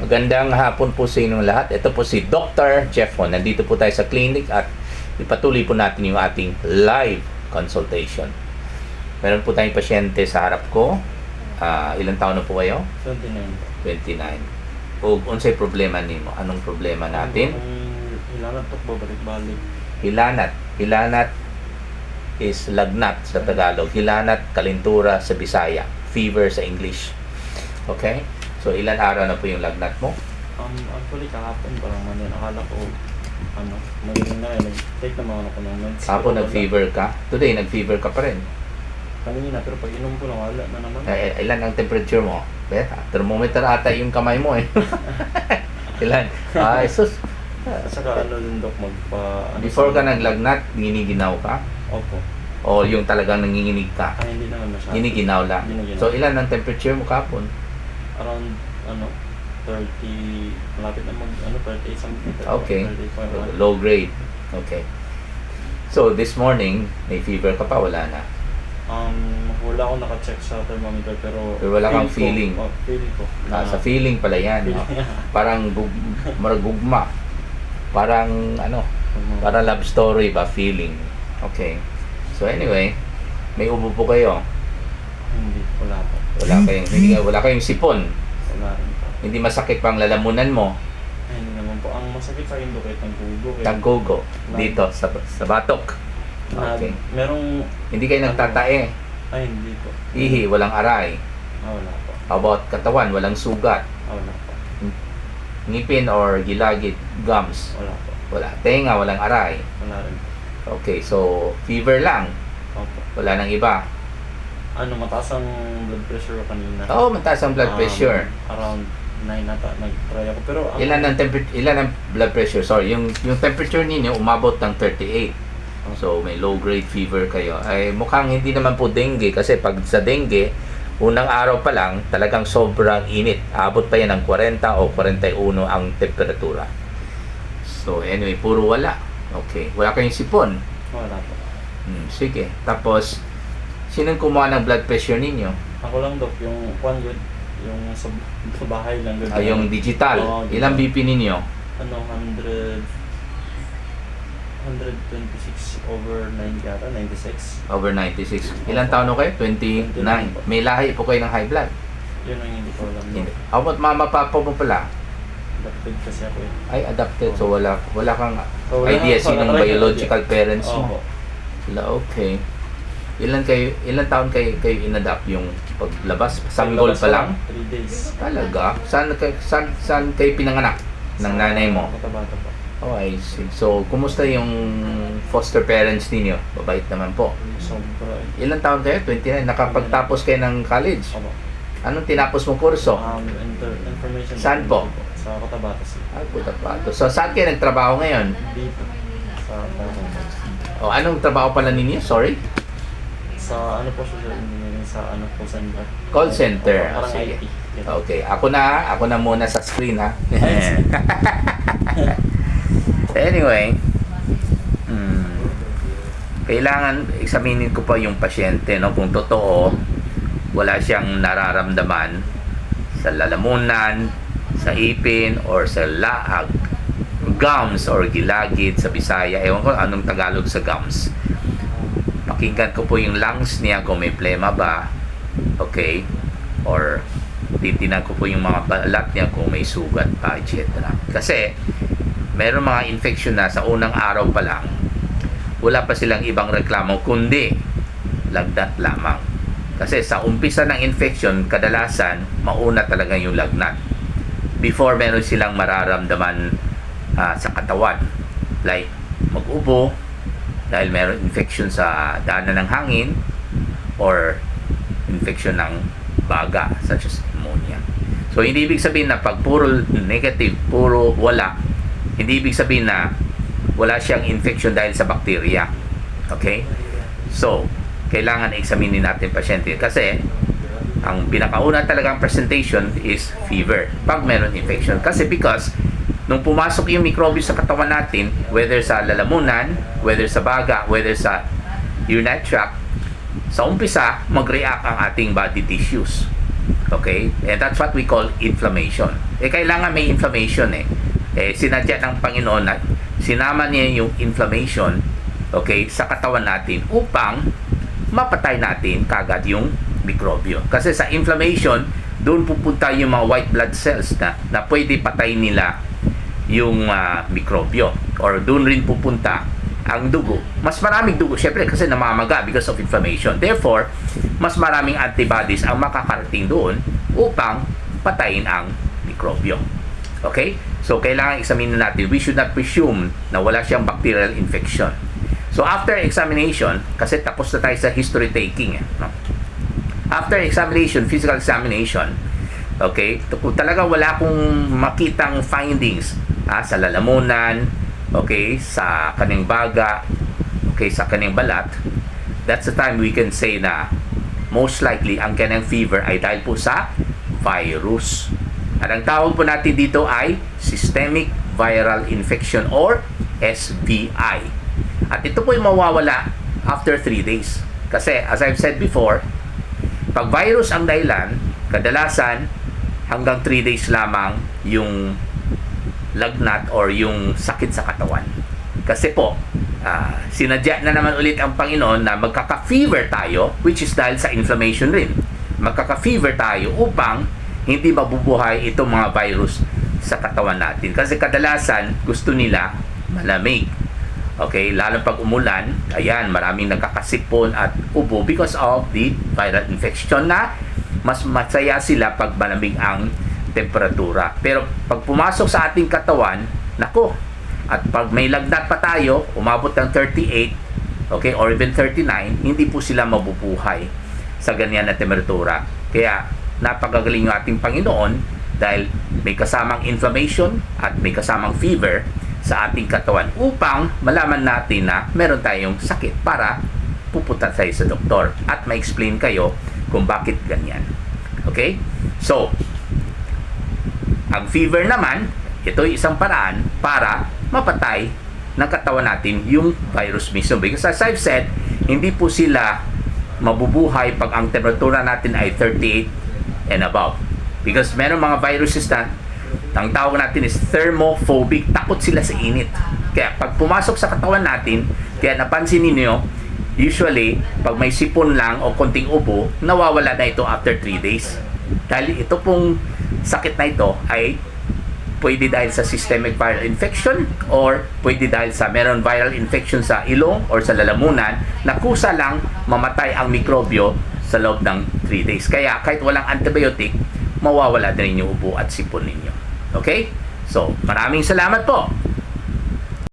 Magandang hapon po sa inyong lahat. Ito po si Dr. Jeff Ho. Nandito po tayo sa clinic at ipatuloy po natin yung ating live consultation. Meron po tayong pasyente sa harap ko. Ilang taon na po kayo? 29. 29. O unsay problema nimo? Anong problema natin? Hilanat to babalik-balik. Hilanat. Hilanat is lagnat sa Tagalog. Hilanat, kalintura sa Bisaya. Fever sa English. Okay? So, ilan araw na po yung lagnat mo? Actually, kahapon parang man yun. Akala ko, magiging na yun. Nag-take naman ako ng meds. Kahapon nag-fever ka? Today, nag-fever ka pa rin. Kanina, pero pag inom ko lang, wala na naman. Ilan ang temperature mo? Thermometer ata yung kamay mo eh. Ilan? Sus. At saka din, Dok, Before ka naglagnat, giniginaw ka? Opo. O yung talagang nanginginig ka? Hindi naman masyado. Giniginaw lang. Giniginaw. So, ilan ang temperature mo kahapon? Around, 30, malapit na 38 something. Okay. 35. Low grade. Okay. So, this morning, may fever ka pa? Wala na? Wala akong naka-check sa thermometer pero Pero wala kang feeling? Feeling ko. Sa feeling pala yan. Parang maragugma. Parang parang love story ba? Feeling. Okay. So anyway, may ubo po kayo. Hindi, wala pa. Wala kayong sipon. Wala rin pa. Hindi masakit pang lalamunan mo. Ay, hindi naman po. Ang masakit sa akin, Dok, ay tanggugo. Tanggogo. Dito, sa batok. Okay. Merong... Hindi kayo nagtatae. Ay, hindi po. Ihi, walang aray. Wala po. How about katawan? Walang sugat. Wala po. Ngipin or gilagid, gums. Wala po. Wala. Tenga, walang aray. Wala rin po. Okay, so fever lang. Opo. Wala nang iba. Mataas ang blood pressure ko kanina. Oo, mataas ang blood pressure. Around 9 nata. Nag-try ako. Pero Ilan ang blood pressure? Sorry, yung temperature ninyo umabot ng 38. So, may low grade fever kayo. Ay, mukhang hindi naman po dengue kasi pag sa dengue, unang araw pa lang, talagang sobrang init. Abot pa yan ng 40 o 41 ang temperatura. So, anyway, puro wala. Okay. Wala kayong sipon. Wala po. Sige. Tapos, sinong kumuha ng blood pressure ninyo? Ako lang, Dok. Yung good. Yung sa bahay lang. Good. Yung digital. Oo, Ilang BP ninyo? 126 over 9 yata, 96. Over 96. Ilang taon na kayo? 29. May lahi po kayo ng high blood? Yun ang hindi ko alam. Hindi. How about mama, papa mo pala? Adopted kasi ako eh. Ay, adopted. So, wala kang So, idea wala sinong kang biological idea. parents mo. Opo. Wala, okay. Ilan taon kayo in-adopt yung paglabas? Sanggol pa lang? 3 days. Talaga? Saan kayo pinanganak ng nanay mo? Bata-bata pa. Oh, I see. So, kumusta yung foster parents ninyo? Babait naman po. Sobra eh. Ilan taon kayo? 29. Nakapagtapos kayo ng college? Opo. Anong tinapos mo kurso? Information. Saan po? Sa Cotabato. Ay, puta pa. So, saan kayo nagtrabaho ngayon? Dito. Sa O, anong trabaho pala ninyo? Sorry? Sa social engineering sa call center. Call center. Parang Sige. IT. Okay. Ako na muna sa screen, ha? Anyway, kailangan examinin ko pa yung pasyente, no? Kung totoo, wala siyang nararamdaman sa lalamunan, sa ipin, or sa laag, gums, or gilagid sa Bisaya. Ewan ko anong Tagalog sa gums. Pakinggan ko po yung lungs niya kung may plema ba. Okay? Or titinan ko po yung mga balat niya kung may sugat pa, etc. Kasi meron mga infection na sa unang araw pa lang, wala pa silang ibang reklamo kundi lagnat lamang. Kasi sa umpisa ng infection, kadalasan mauna talaga yung lagnat before meron silang mararamdaman sa katawan, like mag-ubo dahil meron infection sa daanan ng hangin or infection ng baga such as pneumonia. So hindi ibig sabihin na pag puro negative, puro wala, hindi ibig sabihin na wala siyang infection dahil sa bacteria. Okay? So, kailangan examinin natin pasyente kasi ang pinakauna talagang presentation is fever pag meron infection. Kasi because nung pumasok yung mikrobyo sa katawan natin, whether sa lalamunan, whether sa baga, whether sa urinary tract, sa umpisa mag-react ang ating body tissues. Okay? And that's what we call inflammation. Kailangan may inflammation sinadya ng Panginoon na sinama niya yung inflammation, okay, sa katawan natin upang mapatay natin kagad yung mikrobyo. Kasi sa inflammation, doon pupunta yung mga white blood cells na pwede patay nila yung mikrobyo. Or doon rin pupunta ang dugo. Mas maraming dugo, syempre, kasi namamaga because of inflammation. Therefore, mas maraming antibodies ang makakarating doon upang patayin ang mikrobyo. Okay? So, kailangan examine natin. We should not presume na wala siyang bacterial infection. So, after examination, kasi tapos na tayo sa history taking. No? After examination, physical examination, okay, kung talaga wala akong makitang findings sa lalamunan, okay, sa kanyang baga, okay, sa kanyang balat, that's the time we can say na most likely ang kanyang fever ay dahil po sa virus. At ang tawag po natin dito ay systemic viral infection or SVI. At ito po ay mawawala after 3 days. Kasi as I've said before, pag virus ang dahilan, kadalasan hanggang 3 days lamang yung lagnat or yung sakit sa katawan. Kasi po, sinadya na naman ulit ang Panginoon na magkaka-fever tayo, which is dahil sa inflammation rin. Magkaka-fever tayo upang hindi mabubuhay itong mga virus sa katawan natin. Kasi kadalasan, gusto nila malamig. Okay, lalo pag umulan, ayan, maraming nagkakasipon at ubo because of the viral infection na mas masaya sila pag malamig ang temperatura. Pero pag pumasok sa ating katawan, nako, at pag may lagnat pa tayo, umabot ng 38, okay, or even 39, hindi po sila mabubuhay sa ganyan na temperatura. Kaya, napakagaling yung ating Panginoon dahil may kasamang inflammation at may kasamang fever sa ating katawan upang malaman natin na meron tayong sakit para pupunta tayo sa doktor at ma-explain kayo kung bakit ganyan. Okay? So, ang fever naman, ito ay isang paraan para mapatay ng katawan natin yung virus mismo. Because as I've said, hindi po sila mabubuhay pag ang temperatura natin ay 38 and above. Because meron mga viruses na ang tawag natin is thermophobic. Takot sila sa init. Kaya pag pumasok sa katawan natin, kaya napansin niyo, usually, pag may sipon lang o konting ubo, nawawala na ito after 3 days. Dahil ito pong sakit na ito ay pwede dahil sa systemic viral infection or pwede dahil sa meron viral infection sa ilong or sa lalamunan na kusa lang mamatay ang mikrobyo sa loob ng 3 days. Kaya kahit walang antibiotic, mawawala din yung ubo at sipon ninyo. Okay? So, maraming salamat po.